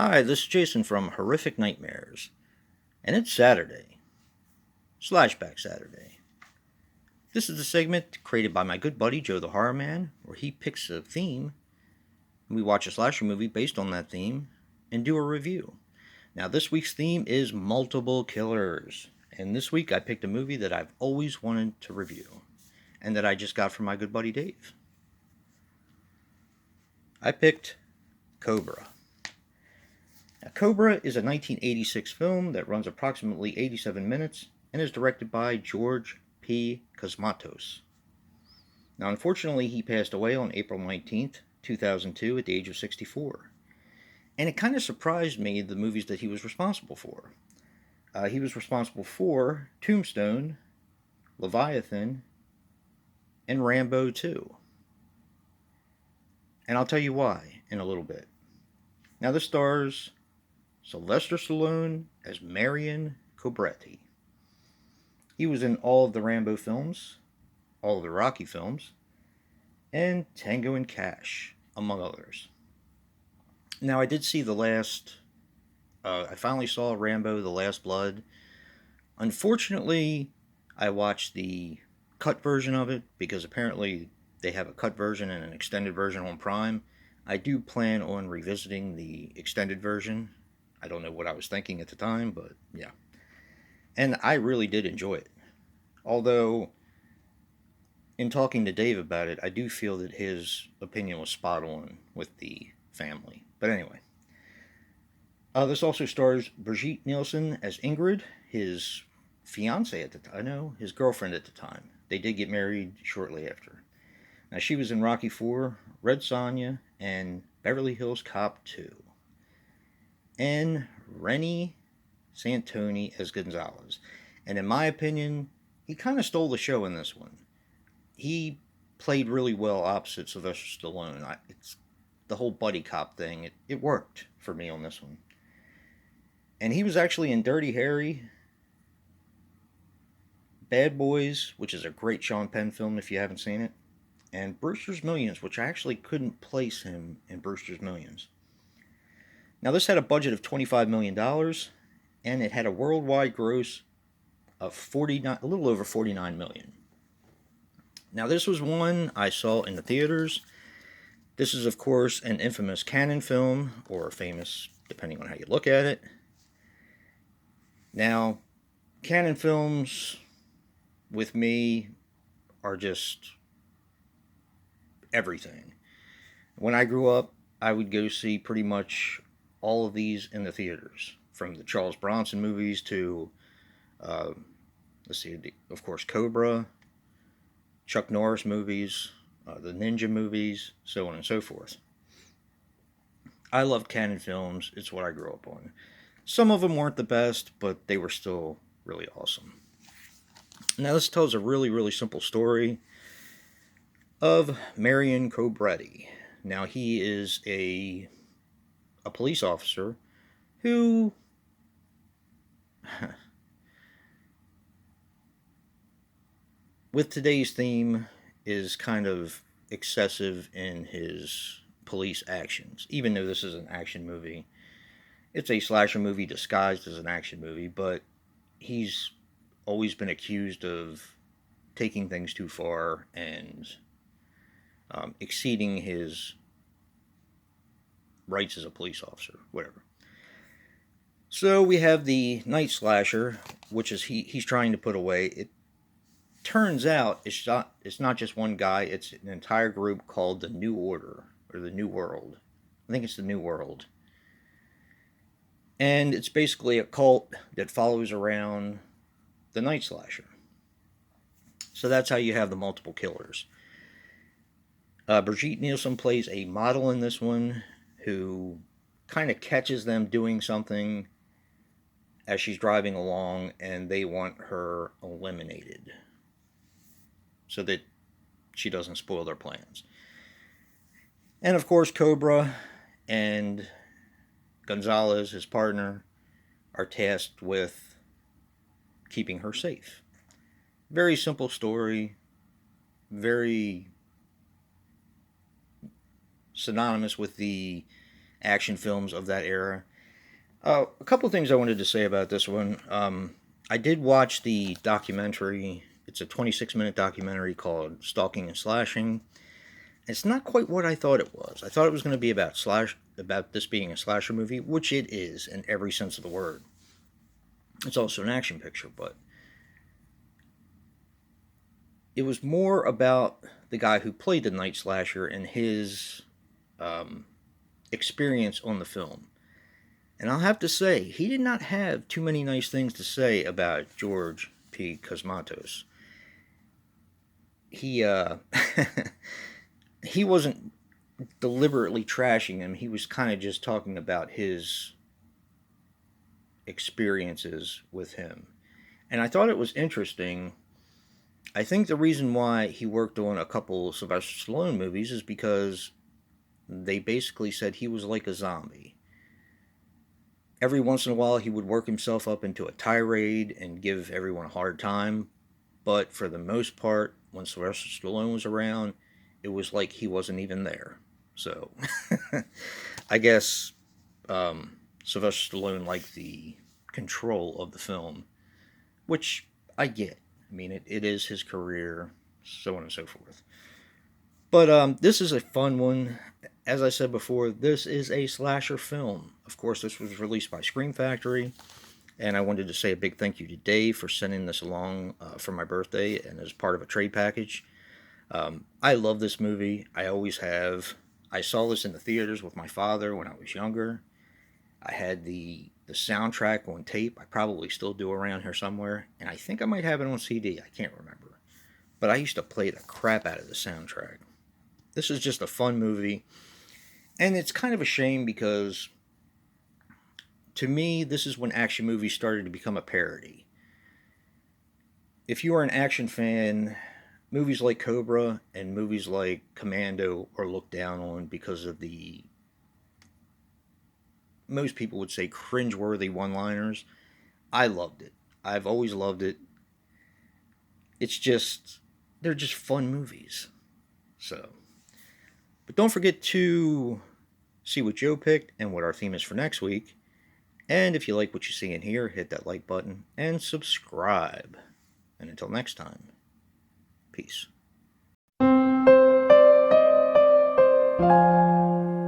Hi, this is Jason from Horrific Nightmares, and it's Saturday, Slashback Saturday. This is a segment created by my good buddy Joe the Horror Man, where he picks a theme, and we watch a slasher movie based on that theme, and do a review. Now, this week's theme is multiple killers, and this week I picked a movie that I've always wanted to review, and that I just got from my good buddy Dave. I picked Cobra. Now, Cobra is a 1986 film that runs approximately 87 minutes and is directed by George P. Cosmatos. Now, unfortunately, he passed away on April 19th, 2002 at the age of 64. And it kind of surprised me the movies that he was responsible for. He was responsible for Tombstone, Leviathan, and Rambo 2. And I'll tell you why in a little bit. Now, this stars Sylvester Stallone as Marion Cobretti. He was in all of the Rambo films, all of the Rocky films, and Tango and Cash, among others. Now, I did see I finally saw Rambo: The Last Blood. Unfortunately, I watched the cut version of it because apparently they have a cut version and an extended version on Prime. I do plan on revisiting the extended version. I don't know what I was thinking at the time, but yeah. And I really did enjoy it. Although, in talking to Dave about it, I do feel that his opinion was spot on with the family. But anyway. This also stars Brigitte Nielsen as Ingrid, his fiance at the time. No, his girlfriend at the time. They did get married shortly after. Now, she was in Rocky IV, Red Sonja, and Beverly Hills Cop 2. And Rennie Santoni as Gonzalez. And in my opinion, he kind of stole the show in this one. He played really well opposite Sylvester Stallone. It's the whole buddy cop thing. It worked for me on this one. And he was actually in Dirty Harry, Bad Boys, which is a great Sean Penn film if you haven't seen it, and Brewster's Millions, which I actually couldn't place him in Brewster's Millions. Now, this had a budget of $25 million, and it had a worldwide gross of a little over $49 million. Now, this was one I saw in the theaters. This is, of course, an infamous Cannon film, or famous, depending on how you look at it. Now, Cannon films, with me, are just everything. When I grew up, I would go see pretty much all of these in the theaters, from the Charles Bronson movies to, of course, Cobra, Chuck Norris movies, the Ninja movies, so on and so forth. I love Cannon films. It's what I grew up on. Some of them weren't the best, but they were still really awesome. Now, this tells a really, really simple story of Marion Cobretti. Now, he is a police officer who with today's theme is kind of excessive in his police actions. Even though this is an action movie, it's a slasher movie disguised as an action movie, but he's always been accused of taking things too far and exceeding his rights as a police officer, whatever. So we have the night slasher, which is he's trying to put away. It turns out it's not just one guy, it's an entire group called the New Order, or the New World. I think it's the New World. And it's basically a cult that follows around the night slasher. So that's how you have the multiple killers. Brigitte Nielsen plays a model in this one who kind of catches them doing something as she's driving along, and they want her eliminated so that she doesn't spoil their plans. And of course, Cobra and Gonzalez, his partner, are tasked with keeping her safe. Very simple story, very synonymous with the action films of that era. A couple of things I wanted to say about this one. I did watch the documentary. It's a 26-minute documentary called Stalking and Slashing. It's not quite what I thought it was. I thought it was going to be about this being a slasher movie, which it is in every sense of the word. It's also an action picture, but it was more about the guy who played the Night Slasher and his um, experience on the film. And I'll have to say, he did not have too many nice things to say about George P. Cosmatos. He he wasn't deliberately trashing him. He was kind of just talking about his experiences with him. And I thought it was interesting. I think the reason why he worked on a couple Sylvester Stallone movies is because they basically said he was like a zombie. Every once in a while, he would work himself up into a tirade and give everyone a hard time. But for the most part, when Sylvester Stallone was around, it was like he wasn't even there. So, I guess Sylvester Stallone liked the control of the film, which I get. I mean, it is his career, so on and so forth. But this is a fun one. As I said before, this is a slasher film. Of course, this was released by Scream Factory, and I wanted to say a big thank you to Dave for sending this along for my birthday and as part of a trade package. I love this movie. I always have. I saw this in the theaters with my father when I was younger. I had the soundtrack on tape. I probably still do around here somewhere, and I think I might have it on CD. I can't remember. But I used to play the crap out of the soundtrack. This is just a fun movie, and it's kind of a shame because to me, this is when action movies started to become a parody. If you are an action fan, movies like Cobra and movies like Commando are looked down on because of the, most people would say, cringeworthy one liners. I loved it. I've always loved it. It's just, they're just fun movies. So, but don't forget to see what Joe picked and what our theme is for next week. And if you like what you see in here, hit that like button and subscribe. And until next time, peace.